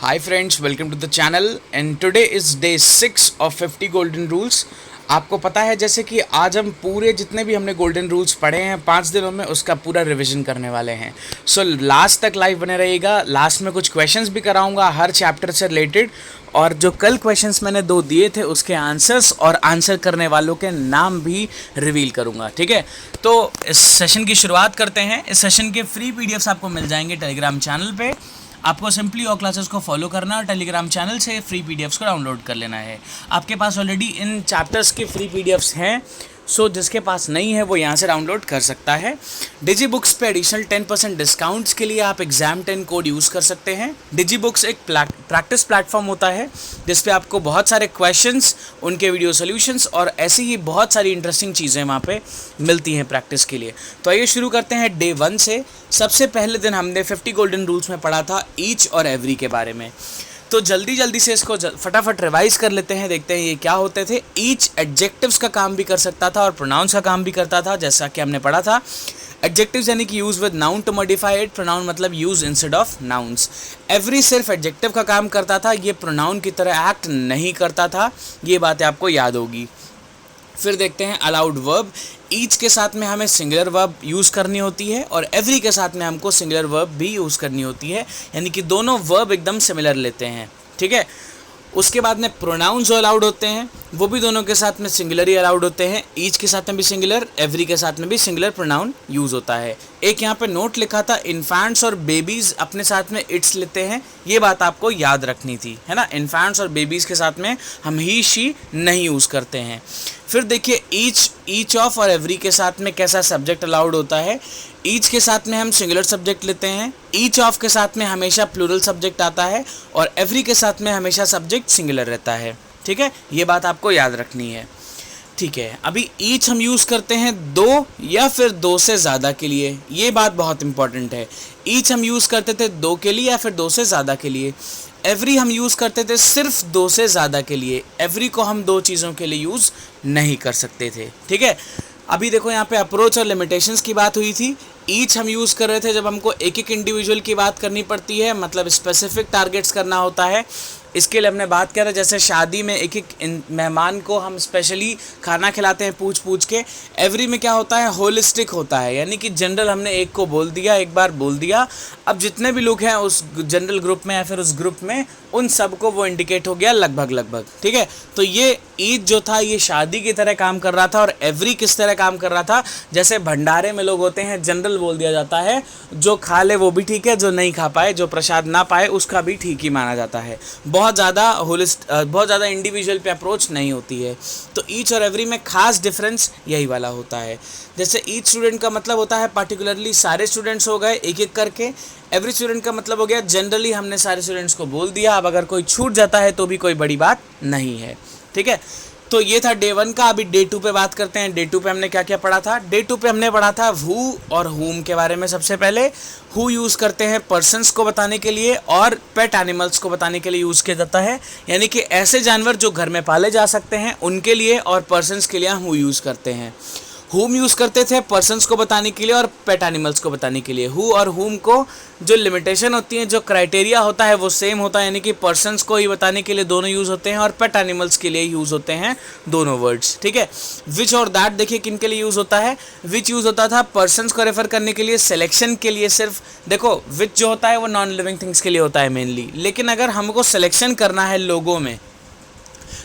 Hi friends, welcome to the channel and today is day 6 of 50 golden rules। आपको पता है जैसे कि आज हम पूरे जितने भी हमने गोल्डन रूल्स पढ़े हैं 5 दिनों में उसका पूरा रिवीजन करने वाले हैं। सो लास्ट तक लाइव बने रहिएगा। लास्ट में कुछ क्वेश्चंस भी कराऊंगा हर चैप्टर से रिलेटेड, और जो कल क्वेश्चंस मैंने 2 दिए थे उसके आंसर्स और आंसर करने वालों के नाम भी रिवील करूंगा। ठीक है, तो इस सेशन की शुरुआत करते हैं। इस सेशन के फ्री पीडीएफ्स आपको मिल जाएंगे टेलीग्राम चैनल पे। आपको सिंपली और क्लासेस को फॉलो करना और टेलीग्राम चैनल से फ्री पीडीएफ्स को डाउनलोड कर लेना है। आपके पास ऑलरेडी इन चैप्टर्स के फ्री पीडीएफ्स हैं, सो जिसके पास नहीं है वो यहाँ से डाउनलोड कर सकता है। डिजी बुक्स पे एडिशनल 10% डिस्काउंट्स के लिए आप एग्जाम 10 कोड यूज़ कर सकते हैं। डिजी बुक्स एक प्रैक्टिस प्लेटफॉर्म होता है जिस पे आपको बहुत सारे क्वेश्चंस, उनके वीडियो सॉल्यूशंस और ऐसी ही बहुत सारी इंटरेस्टिंग चीज़ें वहाँ पे मिलती हैं प्रैक्टिस के लिए। तो आइए शुरू करते हैं डे 1 से। सबसे पहले दिन हमने 50 गोल्डन रूल्स में पढ़ा था ईच और एवरी के बारे में, तो जल्दी से इसको फटाफट रिवाइज कर लेते हैं। देखते हैं ये क्या होते थे। ईच एडजेक्टिव्स का काम भी कर सकता था और प्रोनाउंस का काम भी करता था, जैसा कि हमने पढ़ा था। एडजेक्टिव्स यानी कि use with noun to modify it, pronoun मतलब use instead of nouns. Every सिर्फ एडजेक्टिव का काम करता था, ये प्रोनाउन की तरह एक्ट नहीं करता था, ये बातें आपको याद होगी। फिर देखते हैं अलाउड वर्ब। ईच के साथ में हमें सिंगुलर वर्ब यूज़ करनी होती है और एवरी के साथ में हमको सिंगुलर वर्ब भी यूज़ करनी होती है, यानी कि दोनों वर्ब एकदम सिमिलर लेते हैं। ठीक है, उसके बाद में प्रोनाउन जो अलाउड होते हैं वो भी दोनों के साथ में सिंगुलर ही अलाउड होते हैं। ईच के साथ में भी सिंगुलर, एवरी के साथ में भी सिंगुलर प्रोनाउन यूज़ होता है। एक यहाँ पे नोट लिखा था, इन्फेंट्स और बेबीज़ अपने साथ में इट्स लेते हैं, ये बात आपको याद रखनी थी, है ना। इन्फेंट्स और बेबीज़ के साथ में हम ही शी नहीं यूज़ करते हैं। फिर देखिए ईच ऑफ और एवरी के साथ में कैसा सब्जेक्ट अलाउड होता है। ईच के साथ में हम सिंगुलर सब्जेक्ट लेते हैं, ईच ऑफ के साथ में हमेशा प्लूरल सब्जेक्ट आता है और एवरी के साथ में हमेशा सब्जेक्ट सिंगुलर रहता है। ठीक है, ये बात आपको याद रखनी है। ठीक है, अभी ईच हम यूज़ करते हैं 2 या फिर 2 से ज़्यादा के लिए, ये बात बहुत इंपॉर्टेंट है। ईच हम यूज़ करते थे 2 के लिए या फिर 2 से ज़्यादा के लिए। एवरी हम यूज़ करते थे सिर्फ 2 से ज़्यादा के लिए। एवरी को हम 2 चीज़ों के लिए यूज़ नहीं कर सकते थे। ठीक है, अभी देखो यहाँ पे अप्रोच और लिमिटेशंस की बात हुई थी। ईच हम यूज़ कर रहे थे जब हमको एक इंडिविजुअल की बात करनी पड़ती है, मतलब स्पेसिफिक टारगेट्स करना होता है। इसके लिए हमने बात किया था जैसे शादी में एक मेहमान को हम स्पेशली खाना खिलाते हैं पूछ पूछ के। एवरी में क्या होता है, होलिस्टिक होता है, यानी कि जनरल हमने एक को बोल दिया, एक बार बोल दिया, अब जितने भी लोग हैं उस जनरल ग्रुप में या फिर उस ग्रुप में उन सबको वो इंडिकेट हो गया लगभग। ठीक है, तो ये ईद जो था ये शादी की तरह काम कर रहा था और एवरी किस तरह काम कर रहा था, जैसे भंडारे में लोग होते हैं जनरल बोल दिया जाता है, जो खा ले वो भी ठीक है, जो नहीं खा पाए, जो प्रसाद ना पाए उसका भी ठीक ही माना जाता है। बहुत ज़्यादा इंडिविजुअल पे अप्रोच नहीं होती है। तो ईच और एवरी में खास डिफरेंस यही वाला होता है। जैसे ईच स्टूडेंट का मतलब होता है पार्टिकुलरली सारे स्टूडेंट्स हो गए एक एक करके। एवरी स्टूडेंट का मतलब हो गया जनरली हमने सारे स्टूडेंट्स को बोल दिया, अब अगर कोई छूट जाता है तो भी कोई बड़ी बात नहीं है। ठीक है, तो ये था डे 1 का। अभी डे 2 पे बात करते हैं। डे 2 पे हमने क्या क्या पढ़ा था। डे 2 पे हमने पढ़ा था हु और हुम के बारे में। सबसे पहले हु यूज़ करते हैं पर्सन्स को बताने के लिए और पेट एनिमल्स को बताने के लिए यूज़ किया जाता है, यानी कि ऐसे जानवर जो घर में पाले जा सकते हैं उनके लिए, और पर्सन्स के लिए हम हु यूज़ करते हैं। हुम यूज़ करते थे पर्सन्स को बताने के लिए और पेट एनिमल्स को बताने के लिए। हु और हुम को जो लिमिटेशन होती है, जो क्राइटेरिया होता है वो सेम होता है, यानी कि पर्सन्स को ही बताने के लिए दोनों यूज़ होते हैं और पेट एनिमल्स के लिए यूज़ होते हैं दोनों वर्ड्स। ठीक है, विच और दैट देखिए किन के लिए यूज़ होता है। विच यूज़ होता था पर्सन्स को रेफर करने के लिए, सिलेक्शन के लिए सिर्फ। देखो विच जो होता है वो नॉन लिविंग थिंग्स के लिए होता है मेनली, लेकिन अगर हमको सिलेक्शन करना है लोगों में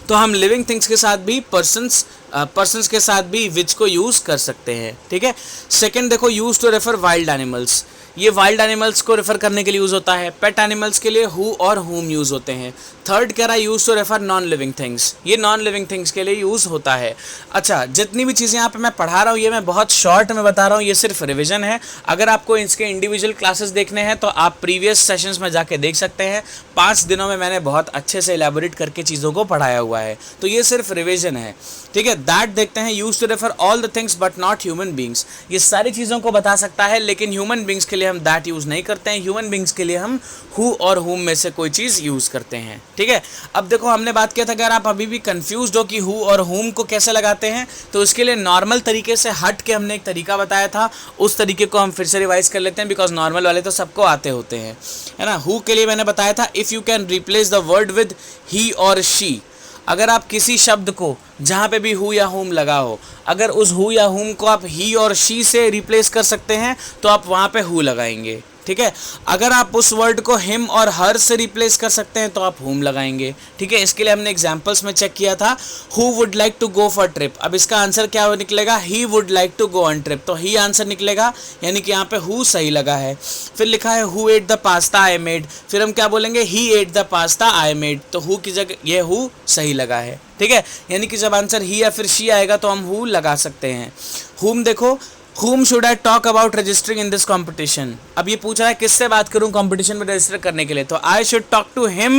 तो हम लिविंग थिंग्स के साथ भी पर्सन्स के साथ भी विच को यूज़ कर सकते हैं। ठीक है, सेकंड देखो use to refer wild animals, ये वाइल्ड एनिमल्स को रेफर करने के लिए यूज़ होता है। पेट एनिमल्स के लिए हु और हुम यूज़ होते हैं। थर्ड कह रहा है use to refer non living things, ये नॉन लिविंग थिंग्स के लिए यूज़ होता है। अच्छा, जितनी भी चीज़ें यहाँ पे मैं पढ़ा रहा हूँ ये मैं बहुत शॉर्ट में बता रहा हूँ, ये सिर्फ रिविजन है। अगर आपको इसके इंडिविजुअल क्लासेस देखने हैं तो आप प्रीवियस सेशंस में जाके देख सकते हैं। 5 दिनों में मैंने बहुत अच्छे से एलैबोरेट करके चीज़ों को पढ़ाया हुआ है, तो ये सिर्फ रिविजन है। ठीक है, दैट देखते हैं use to refer all the things but not human beings, ये सारी चीज़ों को बता सकता है लेकिन ह्यूमन बींग्स के लिए लिए हम दैट यूज़ नहीं करते हैं, ह्यूमन बींग्स के लिए हम हु और हुम में से कोई चीज़ यूज़ करते हैं, ठीक है। अब देखो हमने बात किया था, अगर आप अभी भी कंफ्यूज हो कि हु और हुम को कैसे लगाते हैं, तो उसके लिए नॉर्मल तरीके से हट के हमने एक तरीका बताया था, उस तरीके को हम फिर से रिवाइज कर लेते हैं, बिकॉज नॉर्मल वाले तो सबको आते होते हैं, है ना। हु के लिए मैंने बताया था, if you can replace the word with he और शी, अगर आप किसी शब्द को जहाँ पे भी हु या हुम लगा हो, अगर उस हु या हुम को आप ही और शी से रिप्लेस कर सकते हैं तो आप वहाँ पे हु लगाएंगे, ठीक है। अगर आप उस वर्ड को हिम और हर से रिप्लेस कर सकते हैं तो आप हुम लगाएंगे, ठीक है। इसके लिए हमने एग्जांपल्स में चेक किया था, who would like to go for trip, अब इसका आंसर क्या निकलेगा, he would like to go on trip, तो ही आंसर निकलेगा, यानी कि यहाँ पे हु सही लगा है। फिर लिखा है who ate the pasta I made, फिर हम क्या बोलेंगे, he ate the pasta I made, तो हु की जगह ये हु सही लगा है, ठीक है। यानी कि जब आंसर ही या फिर शी आएगा तो हम हु लगा सकते हैं। हुम देखो, Whom should I talk about registering in this competition? अब ये पूछ रहा है किससे बात करूं कंपटीशन में रजिस्टर करने के लिए, तो I should talk to him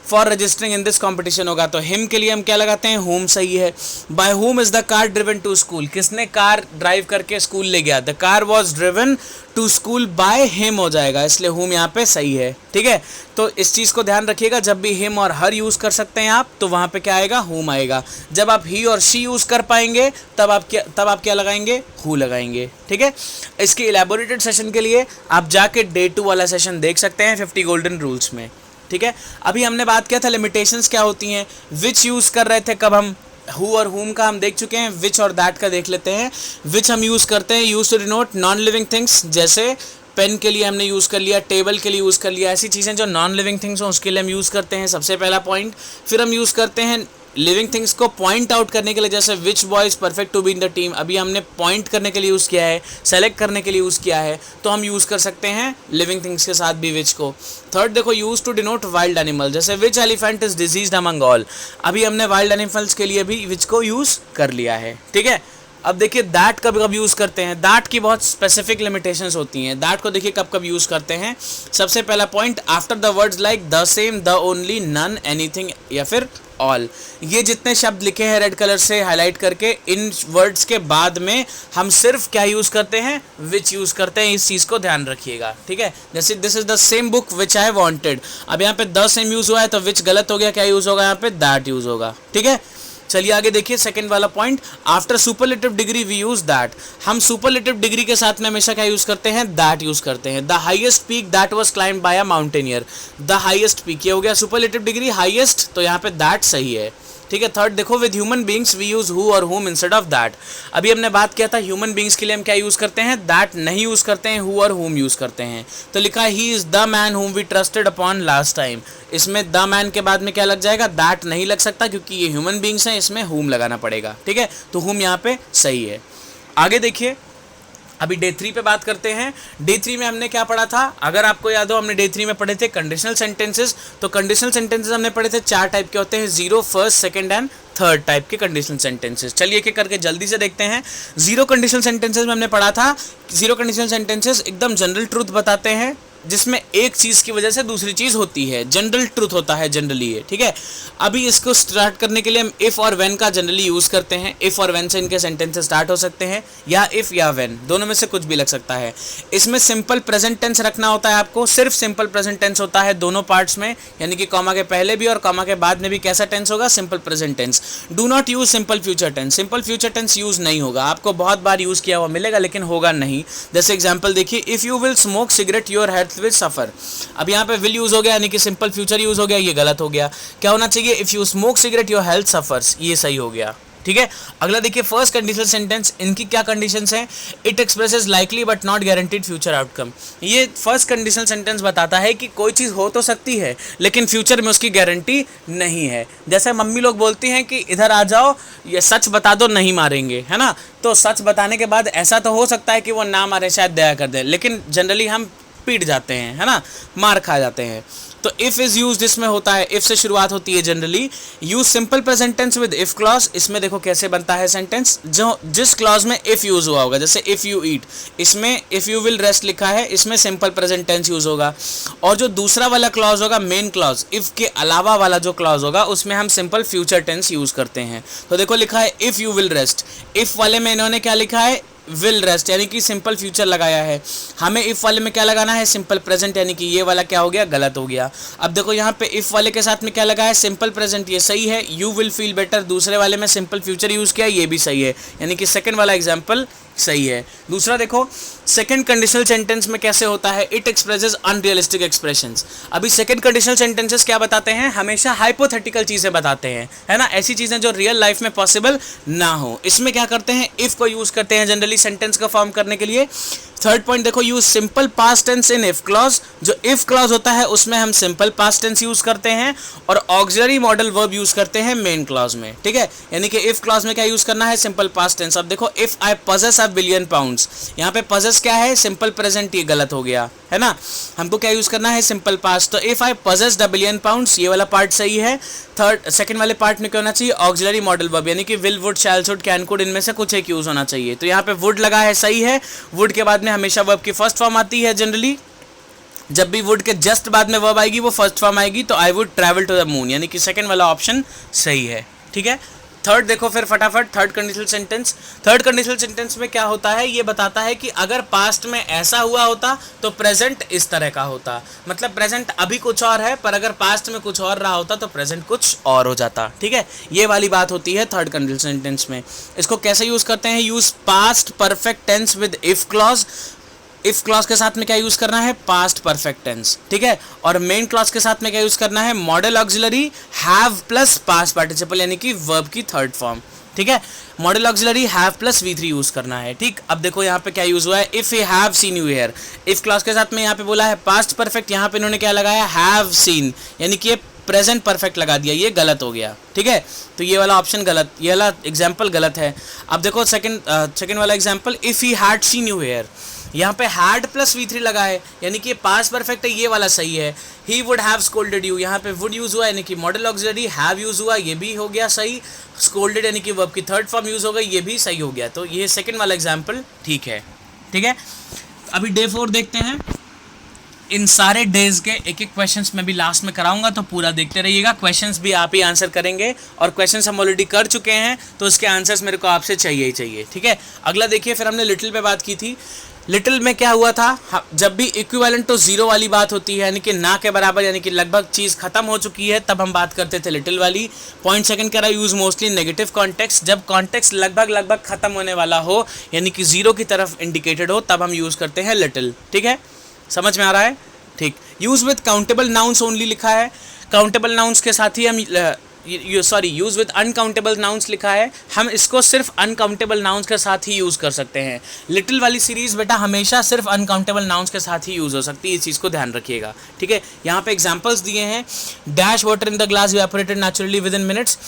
for registering in this competition होगा, तो him के लिए हम क्या लगाते हैं, whom सही है। By whom is the car driven to school, किसने कार ड्राइव करके स्कूल ले गया, the car was driven to school by him हो जाएगा, इसलिए whom यहाँ पे सही है, ठीक है। तो इस चीज़ को ध्यान रखिएगा, जब भी him और her यूज़ कर सकते हैं आप, तो वहाँ पे क्या आएगा, whom आएगा। जब आप he और she यूज़ कर पाएंगे तब आप क्या लगाएंगे, who लगाएंगे, ठीक है। इसके इलेबोरेटेड सेशन के लिए आप जाके डे 2 वाला सेशन देख सकते हैं 50 गोल्डन रूल्स में, ठीक है। अभी हमने बात किया था लिमिटेशंस क्या होती हैं, विच यूज़ कर रहे थे कब हम, हु और हुम का हम देख चुके हैं, विच और दैट का देख लेते हैं। विच हम यूज़ करते हैं use to denote non living things, जैसे पेन के लिए हमने यूज़ कर लिया, टेबल के लिए यूज़ कर लिया, ऐसी चीज़ें जो नॉन लिविंग थिंग्स हों उसके लिए हम यूज़ करते हैं, सबसे पहला पॉइंट। फिर हम यूज़ करते हैं लिविंग थिंग्स को पॉइंट आउट करने के लिए, जैसे which boy is perfect to be in the team, अभी हमने पॉइंट करने के लिए यूज़ किया है, सेलेक्ट करने के लिए यूज़ किया है, तो हम यूज़ कर सकते हैं लिविंग थिंग्स के साथ भी विच को। थर्ड देखो, use to denote wild animal, जैसे which elephant is diseased among all, अभी हमने वाइल्ड एनिमल्स के लिए भी विच को यूज़ कर लिया है, ठीक है। अब देखिए दैट कब कब यूज़ करते हैं, दैट की बहुत स्पेसिफिक लिमिटेशंस होती हैं। दैट को देखिए कब कब यूज़ करते हैं, सबसे पहला point, after the words like the same, the only, none, anything या फिर ऑल, ये जितने शब्द लिखे हैं रेड कलर से हाईलाइट करके, इन वर्ड्स के बाद में हम सिर्फ क्या यूज़ करते हैं, विच यूज़ करते हैं, इस चीज़ को ध्यान रखिएगा, ठीक है। जैसे this is the same book which I wanted, अब यहाँ पे द सेम यूज़ हुआ है तो विच गलत हो गया, क्या यूज़ होगा यहाँ पे, दैट यूज़ होगा, ठीक है। चलिए आगे देखिए सेकंड वाला point, after superlative degree we use that, हम सुपरलेटिव डिग्री के साथ में हमेशा क्या यूज करते हैं, दैट यूज करते हैं। The highest peak that was climbed by a mountaineer, the highest peak, ये हो गया सुपरलेटिव डिग्री हाईएस्ट, तो यहाँ पे दैट सही है, ठीक है। थर्ड देखो, with human beings we use who और हुम इंस्टेड ऑफ दैट, अभी हमने बात किया था ह्यूमन बींग्स के लिए हम क्या यूज करते हैं, दैट नहीं यूज करते हैं, हु और हुम यूज करते हैं, तो लिखा है he is the man whom we trusted upon last time, इसमें द मैन के बाद में क्या लग जाएगा, दैट नहीं लग सकता क्योंकि ये ह्यूमन बींग्स हैं, इसमें हुम लगाना पड़ेगा, ठीक है, तो हुम यहाँ पे सही है। आगे देखिए, अभी डे 3 पे बात करते हैं। डे 3 में हमने क्या पढ़ा था, अगर आपको याद हो, हमने डे 3 में पढ़े थे कंडीशनल सेंटेंसेस, तो कंडीशनल सेंटेंसेस हमने पढ़े थे 4 टाइप के होते हैं, 0, first, second and third type के कंडीशनल सेंटेंसेस। चलिए एक एक करके जल्दी से देखते हैं। 0 कंडीशनल सेंटेंसेस में हमने पढ़ा था, 0 कंडीशनल सेंटेंसेस एकदम जनरल ट्रूथ बताते हैं, जिसमें एक चीज़ की वजह से दूसरी चीज़ होती है, जनरल ट्रूथ होता है जनरली ये, ठीक है। अभी इसको स्टार्ट करने के लिए हम इफ़ और व्हेन का जनरली यूज़ करते हैं, इफ़ और व्हेन से इनके सेंटेंसेस स्टार्ट हो सकते हैं, या इफ़ या व्हेन, दोनों में से कुछ भी लग सकता है। इसमें सिंपल प्रेजेंट टेंस रखना होता है आपको, सिर्फ सिंपल प्रेजेंट टेंस होता है दोनों पार्ट्स में, यानी कि कॉमा के पहले भी और कॉमा के बाद में भी कैसा टेंस होगा, simple present tense. Do not use simple future tense, simple future tense use नहीं होगा, आपको बहुत बार यूज़ किया हुआ मिलेगा लेकिन होगा नहीं। जैसे एग्जाम्पल देखिए, if you will smoke cigarette your health will suffer, अब यहाँ पे विल यूज हो गया, यानी कि सिंपल फ्यूचर यूज हो गया, ये गलत हो गया। क्या होना चाहिए, if you smoke cigarette your health suffers, ये सही हो गया, ठीक है। अगला देखिए, फर्स्ट कंडीशनल सेंटेंस, इनकी क्या कंडीशंस हैं, it expresses likely but not guaranteed future outcome, ये फर्स्ट कंडीशनल सेंटेंस बताता है कि कोई चीज़ हो तो सकती है लेकिन फ्यूचर में उसकी गारंटी नहीं है। जैसे मम्मी लोग बोलती हैं कि इधर आ जाओ, ये सच बता दो, नहीं मारेंगे, है ना, तो सच बताने के बाद ऐसा तो हो सकता है कि वो ना मारे, शायद दया कर दें, लेकिन जनरली हम पीट जाते हैं, है ना, मार खा जाते हैं। तो इफ इज यूज्ड इसमें होता है, इफ से शुरुआत होती है generally. Use simple present tense with if clause, इसमें देखो कैसे बनता है सेंटेंस, जो जिस क्लॉज में इफ यूज हुआ होगा, जैसे इफ यू ईट, इसमें इफ यू विल रेस्ट लिखा है, इसमें सिंपल प्रेजेंट टेंस यूज होगा। और जो दूसरा वाला क्लॉज होगा, मेन क्लॉज, इफ के अलावा वाला जो क्लॉज होगा, उसमें हम सिंपल फ्यूचर टेंस यूज करते हैं। तो देखो लिखा है if you will rest, if वाले में इन्होंने क्या लिखा है, विल रेस्ट यानी कि सिंपल फ्यूचर लगाया है। हमें इफ़ वाले में क्या लगाना है, सिंपल प्रेजेंट, यानी कि ये वाला क्या हो गया, गलत हो गया। अब देखो यहाँ पे इफ़ वाले के साथ में क्या लगा है, सिंपल प्रेजेंट, ये सही है। यू विल फील बेटर, दूसरे वाले में सिंपल फ्यूचर यूज़ किया, ये भी सही है, यानी कि सेकंड वाला एग्जाम्पल सही है। दूसरा देखो सेकंड कंडीशनल सेंटेंस में कैसे होता है, इट एक्सप्रेसेस अनरियलिस्टिक एक्सप्रेशंस। अभी सेकंड कंडीशनल सेंटेंसेस क्या बताते हैं, हमेशा हाइपोथेटिकल चीज़ें बताते हैं, है ना, ऐसी चीज़ें जो रियल लाइफ में पॉसिबल ना हो। इसमें क्या करते हैं, इफ़ को यूज़ करते हैं जनरली सेंटेंस का फॉर्म करने के लिए। थर्ड पॉइंट देखो, use simple past tense in if clause. जो इफ क्लॉज होता है उसमें हम सिंपल पास्ट टेंस यूज करते हैं और ऑक्सिलरी मॉडल वर्ब यूज करते हैं मेन क्लॉज में, ठीक है। यानी कि इफ क्लॉज में क्या यूज करना है, सिंपल पास्ट टेंस। अब देखो if I possess a billion pounds, यहाँ पे पजेस क्या है, सिंपल प्रेजेंट, ये गलत हो गया, है ना। हमको क्या यूज करना है, सिंपल पास्ट। तो if I possess the billion pounds, ये वाला पार्ट सही है। सेकंड वाले पार्ट में क्या होना चाहिए, ऑक्सिलरी मॉडल वर्ब, यानी कि will, would, shall, should, can, could, इनमें से कुछ एक यूज होना चाहिए। तो यहाँ पे वुड लगा है, सही है। वुड के बाद में हमेशा वर्ब की फर्स्ट फॉर्म आती है जनरली। जब भी वुड के जस्ट बाद में वर्ब आएगी वो फर्स्ट फॉर्म आएगी, तो I would travel to the moon, यानी कि सेकंड वाला ऑप्शन सही है, ठीक है। थर्ड देखो फिर फटाफट, third conditional sentence. Third conditional sentence में क्या होता है, ये बताता है कि अगर पास्ट में ऐसा हुआ होता तो प्रेजेंट इस तरह का होता। मतलब प्रेजेंट अभी कुछ और है, पर अगर पास्ट में कुछ और रहा होता तो प्रेजेंट कुछ और हो जाता, ठीक है। ये वाली बात होती है थर्ड कंडीशनल सेंटेंस में। इसको कैसे यूज करते हैं, use past perfect tense with if clause. If clause के साथ में क्या यूज करना है, पास्ट परफेक्ट टेंस, ठीक है। और मेन क्लॉज के साथ में क्या यूज करना है, model auxiliary have plus past participle, यानी कि वर्ब की थर्ड फॉर्म, ठीक है। Model auxiliary have plus V3 use करना है, ठीक। अब देखो यहाँ पे क्या यूज हुआ है, if you have seen you here. If clause के साथ में यहाँ पे बोला है पास्ट परफेक्ट, यहाँ पे इन्होंने क्या लगाया, हैव सीन, यानी कि ये प्रेजेंट परफेक्ट लगा दिया, ये गलत हो गया, ठीक है। तो ये वाला ऑप्शन गलत, ये वाला एग्जाम्पल गलत है। अब देखो सेकंड वाला example, if he had seen you here, यहाँ पे हैड प्लस V3 लगा है, यानी कि पास्ट परफेक्ट है, ये वाला सही है। He would have scolded you, यहाँ पे वुड यूज हुआ, यानी कि मॉडल ऑक्सिलरी, हैव यूज हुआ, ये भी हो गया सही। स्कोल्डेड यानी कि वर्ब की थर्ड फॉर्म यूज हो गई, ये भी सही हो गया। तो ये सेकंड वाला एग्जाम्पल ठीक है, ठीक है। अभी डे 4 देखते हैं। इन सारे डेज के एक एक क्वेश्चंस मैं भी लास्ट में कराऊंगा, तो पूरा देखते रहिएगा। क्वेश्चंस भी आप ही आंसर करेंगे, और क्वेश्चंस हम ऑलरेडी कर चुके हैं, तो उसके आंसर्स मेरे को आपसे चाहिए ही चाहिए, ठीक है। अगला देखिए, फिर हमने लिटिल पे बात की थी। लिटिल में क्या हुआ था, जब भी इक्विवेलेंट टू जीरो वाली बात होती है, यानी कि ना के बराबर, यानी कि लगभग चीज़ खत्म हो चुकी है, तब हम बात करते थे लिटिल वाली। पॉइंट सेकंड कह रहा है, यूज मोस्टली नेगेटिव कॉन्टेक्स्ट। जब कॉन्टेक्स्ट लगभग खत्म होने वाला हो, यानी कि जीरो की तरफ इंडिकेटेड हो, तब हम यूज़ करते हैं लिटिल, ठीक है। समझ में आ रहा है, ठीक। Use with countable nouns only लिखा है, काउंटेबल नाउन्स के साथ ही हम यूज विद अनकाउंटेबल नाउन्स लिखा है, हम इसको सिर्फ अनकाउंटेबल नाउन्स के साथ ही यूज़ कर सकते हैं। लिटिल वाली सीरीज़ बेटा हमेशा सिर्फ अनकाउंटेबल नाउन्स के साथ ही यूज़ हो सकती है, इस चीज़ को ध्यान रखिएगा, ठीक है। यहाँ पे एग्जांपल्स दिए हैं, dash water in the glass evaporated naturally with in minutes.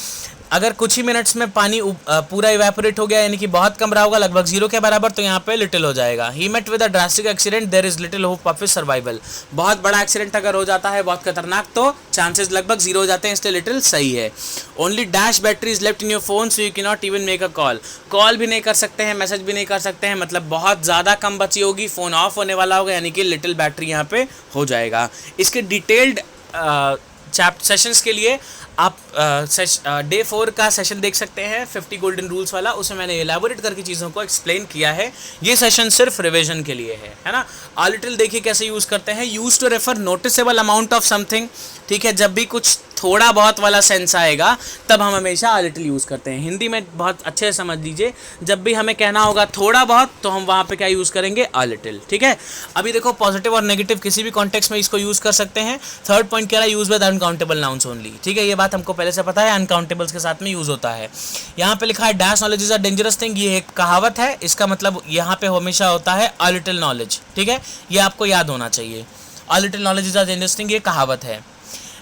अगर कुछ ही मिनट्स में पानी पूरा इवेपोरेट हो गया, यानी कि बहुत कम रहा होगा, लगभग जीरो के बराबर, तो यहाँ पे लिटिल हो जाएगा। He met with a drastic accident, there is little hope of his survival. बहुत बड़ा एक्सीडेंट अगर हो जाता है, बहुत खतरनाक, तो चांसेस लगभग जीरो हो जाते हैं, इसलिए लिटिल सही है। Only dash battery is left in your phone, so you can not even make a call. Call भी नहीं कर सकते हैं, मैसेज भी नहीं कर सकते हैं, मतलब बहुत ज़्यादा कम बची होगी, फ़ोन ऑफ होने वाला होगा, यानी कि लिटिल बैटरी यहाँ पे हो जाएगा। इसके डिटेल्ड सेशंस के लिए आप डे 4 का सेशन देख सकते हैं, 50 गोल्डन रूल्स वाला, उसमें मैंने एलैबोरेट करके चीज़ों को एक्सप्लेन किया है। ये सेशन सिर्फ रिवीजन के लिए है ना। आ लिटिल देखिए कैसे यूज़ करते हैं, use to refer noticeable amount of something, ठीक है। जब भी कुछ थोड़ा बहुत वाला सेंस आएगा, तब हम हमेशा आ लिटिल यूज़ करते हैं। हिंदी में बहुत अच्छे से समझ लीजिए, जब भी हमें कहना होगा थोड़ा बहुत, तो हम वहाँ पे क्या यूज़ करेंगे, आ लिटिल, ठीक है। अभी देखो पॉजिटिव और नेगेटिव किसी भी कॉन्टेक्स्ट में इसको यूज़ कर सकते हैं। थर्ड पॉइंट कह रहा है, use with uncountable nouns only, ठीक है। ये बात हमको पहले से पता है, अनकाउंटेबल्स के साथ में यूज़ होता है। यहाँ पे लिखा है dash knowledge is a dangerous thing, ये एक कहावत है, इसका मतलब यहाँ पे हमेशा होता है अ लिटिल नॉलेज, ठीक है। ये आपको याद होना चाहिए, a little knowledge is a dangerous thing, ये कहावत है।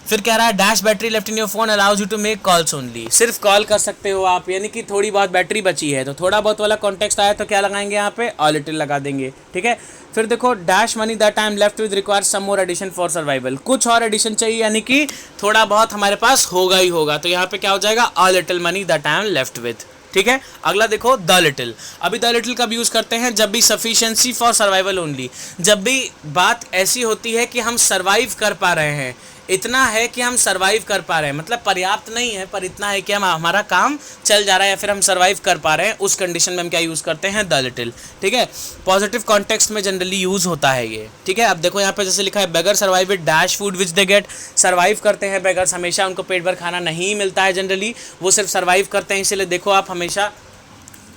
फिर कह रहा है dash battery left in your phone allows you to make calls only, सिर्फ कॉल कर सकते हो आप, यानी कि थोड़ी बहुत बैटरी बची है, तो थोड़ा बहुत वाला कॉन्टेक्स्ट आया तो क्या लगाएंगे यहाँ पे, अ लिटिल लगा देंगे, ठीक है। फिर देखो dash money that time left with requires some more addition for survival, कुछ और एडिशन चाहिए, यानी कि थोड़ा बहुत हमारे पास होगा ही होगा, तो यहाँ पे क्या हो जाएगा, a little money that time left with, ठीक है। अगला देखो द लिटिल। अभी द लिटिल कब यूज़ करते हैं, जब भी सफिशिएंसी फॉर सर्वाइवल ओनली, जब भी बात ऐसी होती है कि हम सर्वाइव कर पा रहे हैं, इतना है कि हम सर्वाइव कर पा रहे हैं, मतलब पर्याप्त नहीं है पर इतना है कि हम हमारा काम चल जा रहा है या फिर हम सर्वाइव कर पा रहे हैं, उस कंडीशन में हम क्या यूज़ करते हैं, द लिटिल। ठीक है, पॉजिटिव कॉन्टेक्स्ट में जनरली यूज़ होता है ये। ठीक है, अब देखो यहाँ पे जैसे लिखा है beggar survive with dash food which they get, survive करते हैं बेगर्स, हमेशा उनको पेट भर खाना नहीं मिलता है जनरली, वो सिर्फ सर्वाइव करते हैं, इसीलिए देखो आप हमेशा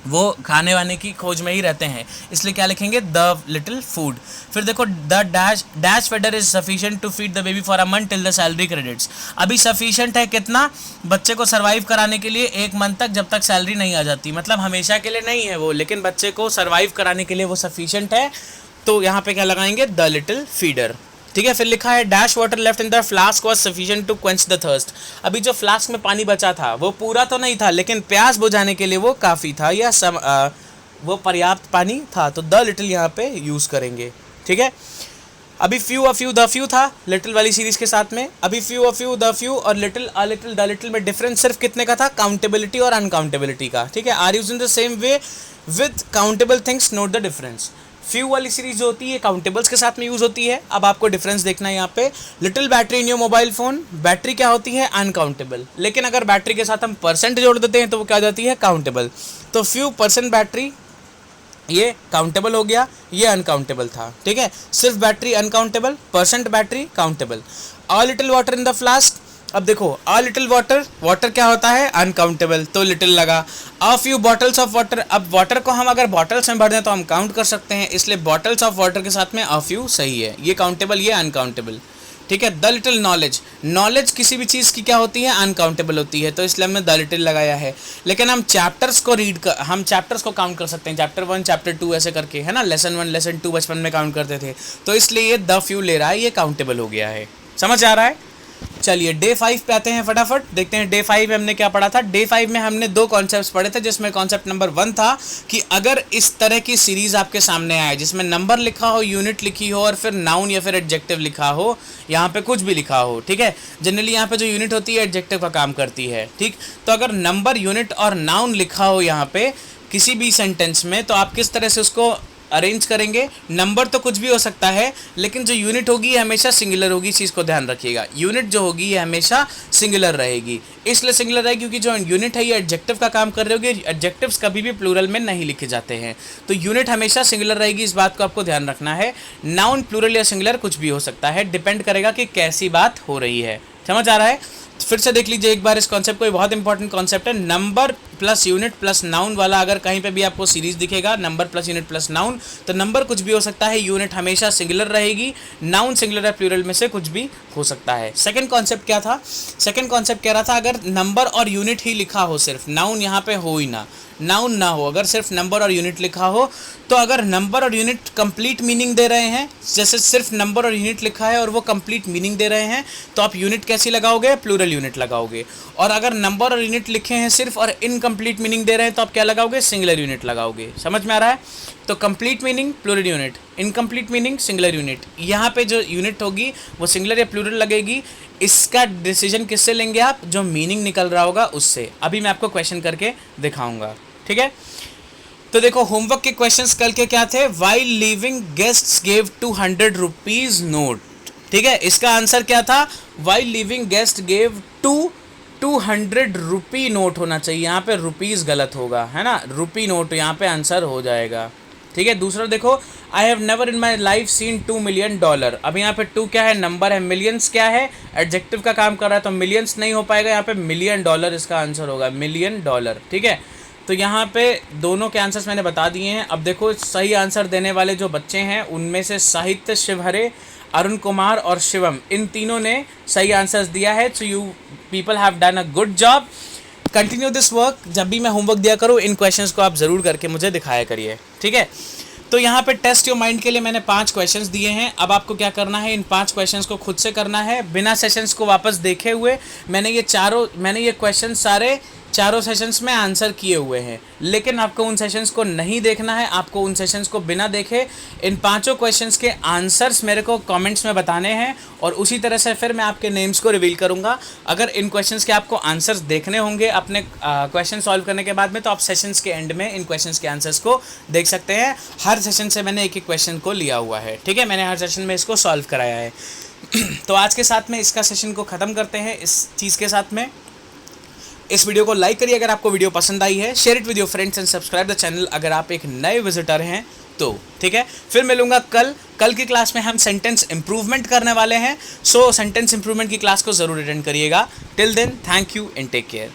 वो खाने वाने की खोज में ही रहते हैं, इसलिए क्या लिखेंगे, द लिटिल फूड। फिर देखो the dash feeder is sufficient to feed the baby for a month till the salary credits. अभी सफिशिएंट है कितना, बच्चे को सर्वाइव कराने के लिए 1 मंथ तक, जब तक सैलरी नहीं आ जाती, मतलब हमेशा के लिए नहीं है वो, लेकिन बच्चे को सर्वाइव कराने के लिए वो सफिशिएंट है, तो यहाँ पे क्या लगाएंगे, द लिटिल फीडर। ठीक है, फिर लिखा है dash water left in the flask was sufficient to quench the thirst. अभी जो फ्लास्क में पानी बचा था वो पूरा तो नहीं था, लेकिन प्यास बुझाने के लिए वो काफ़ी था, या वो पर्याप्त पानी था, तो द लिटिल यहाँ पे यूज़ करेंगे। ठीक है, अभी few a few the few था लिटिल वाली सीरीज के साथ में, अभी few a few the few और little a little the little में डिफरेंस सिर्फ कितने का था, काउंटेबिलिटी और अनकाउंटेबिलिटी का। ठीक है, are use in the same way with countable things, note the difference. Few वाली सीरीज जो होती है काउंटेबल्स के साथ में यूज होती है। अब आपको डिफरेंस देखना है यहाँ पे, little battery in your mobile phone, battery क्या होती है, अनकाउंटेबल, लेकिन अगर बैटरी के साथ हम परसेंट जोड़ देते हैं तो वो क्या हो जाती है, काउंटेबल। तो फ्यू परसेंट बैटरी ये काउंटेबल हो गया, ये अनकाउंटेबल था। ठीक है, सिर्फ battery uncountable, percent battery countable. A little water in the flask, अब देखो अ लिटिल वाटर, वाटर क्या होता है, अनकाउंटेबल, तो लिटिल लगा। A few bottles of water, अब वाटर को हम अगर बॉटल्स में भर दें तो हम काउंट कर सकते हैं, इसलिए बॉटल्स ऑफ वाटर के साथ में अ फ्यू सही है, ये काउंटेबल, ये अनकाउंटेबल। ठीक है, द लिटिल नॉलेज, नॉलेज किसी भी चीज़ की क्या होती है, अनकाउंटेबल होती है, तो इसलिए हमने द लिटिल लगाया है। लेकिन हम चैप्टर्स को हम चैप्टर्स को काउंट कर सकते हैं, चैप्टर 1 चैप्टर 2 ऐसे करके, है ना, लेसन 1 लेसन 2 बचपन में काउंट करते थे, तो इसलिए ये द फ्यू ले रहा है, ये काउंटेबल हो गया है। समझ आ रहा है? चलिए डे 5 पे आते हैं, फटाफट देखते हैं डे 5 में हमने क्या पढ़ा था। डे 5 में हमने 2 कॉन्सेप्ट्स पढ़े थे, जिसमें कॉन्सेप्ट नंबर 1 था कि अगर इस तरह की सीरीज आपके सामने आए जिसमें नंबर लिखा हो, यूनिट लिखी हो और फिर नाउन या फिर एडजेक्टिव लिखा हो, यहाँ पे कुछ भी लिखा हो, ठीक है, जनरली यहाँ पे जो यूनिट होती है एडजेक्टिव का काम करती है। ठीक, तो अगर नंबर, यूनिट और नाउन लिखा हो यहाँ पे किसी भी सेंटेंस में, तो आप किस तरह से उसको अरेंज करेंगे। नंबर तो कुछ भी हो सकता है, लेकिन जो यूनिट होगी ये हमेशा सिंगुलर होगी, इस चीज़ को ध्यान रखिएगा। यूनिट जो होगी ये हमेशा सिंगुलर रहेगी, इसलिए सिंगुलर रहेगी क्योंकि जो यूनिट है ये एडजेक्टिव का काम कर रही होगी। एडजेक्टिव्स कभी भी प्लूरल में नहीं लिखे जाते हैं, तो यूनिट हमेशा सिंगुलर रहेगी, इस बात को आपको ध्यान रखना है। नाउन प्लूरल या सिंगुलर कुछ भी हो सकता है, डिपेंड करेगा कि कैसी बात हो रही है। समझ आ रहा है? फिर से देख लीजिए एक बार इस कॉन्सेप्ट को, ये बहुत इंपॉर्टेंट कॉन्सेप्ट है। Number plus unit plus noun वाला अगर कहीं पे भी आपको सीरीज दिखेगा, number plus unit plus noun, तो नंबर कुछ भी हो सकता है, यूनिट हमेशा सिंगुलर रहेगी, नाउन सिंगुलर या प्लूरल में से कुछ भी हो सकता है। सेकंड कॉन्सेप्ट क्या था? सेकंड कॉन्सेप्ट कह रहा था अगर नंबर और यूनिट ही लिखा हो, सिर्फ नाउन यहाँ पे हो ही ना, नाउन ना हो, अगर सिर्फ नंबर और यूनिट लिखा हो, तो अगर नंबर और यूनिट कंप्लीट मीनिंग दे रहे हैं, जैसे सिर्फ नंबर और यूनिट लिखा है और वो कंप्लीट मीनिंग दे रहे हैं, तो आप यूनिट कैसी लगाओगे? प्लूरल यूनिट लगाओगे। और अगर नंबर और यूनिट लिखे हैं सिर्फ और इनकम्प्लीट मीनिंग दे रहे हैं, तो आप क्या लगाओगे? सिंगुलर यूनिट लगाओगे। समझ में आ रहा है? तो complete meaning plural unit, incomplete meaning singular unit. यहाँ पे जो यूनिट होगी वो सिंगुलर या प्लूरल लगेगी, इसका डिसीजन किससे लेंगे आप? जो मीनिंग निकल रहा होगा उससे। अभी मैं आपको क्वेश्चन करके दिखाऊंगा, ठीक है? तो देखो होमवर्क के क्वेश्चंस कल के क्या थे? While leaving guests give 200 rupees note, ठीक है, इसका आंसर क्या था? While leaving guest give 200 rupee note होना चाहिए, यहाँ पे रुपीज़ गलत होगा, है ना, रुपी नोट यहाँ पे आंसर हो जाएगा, ठीक है। दूसरा देखो, I have never in my life seen $2 million. अब यहाँ पे 2 क्या है? नंबर है। मिलियंस क्या है? एडजेक्टिव का काम कर रहा है, तो मिलियंस नहीं हो पाएगा, यहाँ पे $1 मिलियन इसका आंसर होगा, $1 मिलियन, ठीक है। तो यहाँ पे दोनों के आंसर्स मैंने बता दिए हैं। अब देखो सही आंसर देने वाले जो बच्चे हैं उनमें से साहित्य, शिवहरे, अरुण कुमार और शिवम, इन तीनों ने सही आंसर्स दिया है। So you people have done a good job. Continue this work. जब भी मैं होमवर्क दिया करूँ इन क्वेश्चंस को आप ज़रूर करके मुझे दिखाया करिए, ठीक है। तो यहाँ पे टेस्ट योर माइंड के लिए मैंने 5 क्वेश्चंस दिए हैं। अब आपको क्या करना है? इन 5 क्वेश्चंस को खुद से करना है, बिना सेशंस को वापस देखे हुए। मैंने ये क्वेश्चन सारे चारों सेशंस में आंसर किए हुए हैं, लेकिन आपको उन सेशंस को नहीं देखना है। आपको उन सेशंस को बिना देखे इन 5 क्वेश्चंस के आंसर्स मेरे को कमेंट्स में बताने हैं, और उसी तरह से फिर मैं आपके नेम्स को रिवील करूंगा। अगर इन क्वेश्चंस के आपको आंसर्स देखने होंगे अपने क्वेश्चन सॉल्व करने के बाद में, तो आप सेशंस के एंड में इन क्वेश्चंस के आंसर्स को देख सकते हैं। हर सेशन से मैंने एक क्वेश्चन को लिया हुआ है, ठीक है, मैंने हर सेशन में इसको सॉल्व कराया है। तो आज के साथ में इसका सेशन को ख़त्म करते हैं इस चीज़ के साथ में। इस वीडियो को लाइक करिए अगर आपको वीडियो पसंद आई है, share it with your friends and subscribe the channel अगर आप एक नए विजिटर हैं तो, ठीक है। फिर मिलूंगा कल की क्लास में हम सेंटेंस इंप्रूवमेंट करने वाले हैं। सो सेंटेंस इंप्रूवमेंट की क्लास को ज़रूर अटेंड करिएगा। Till then, thank you and take care.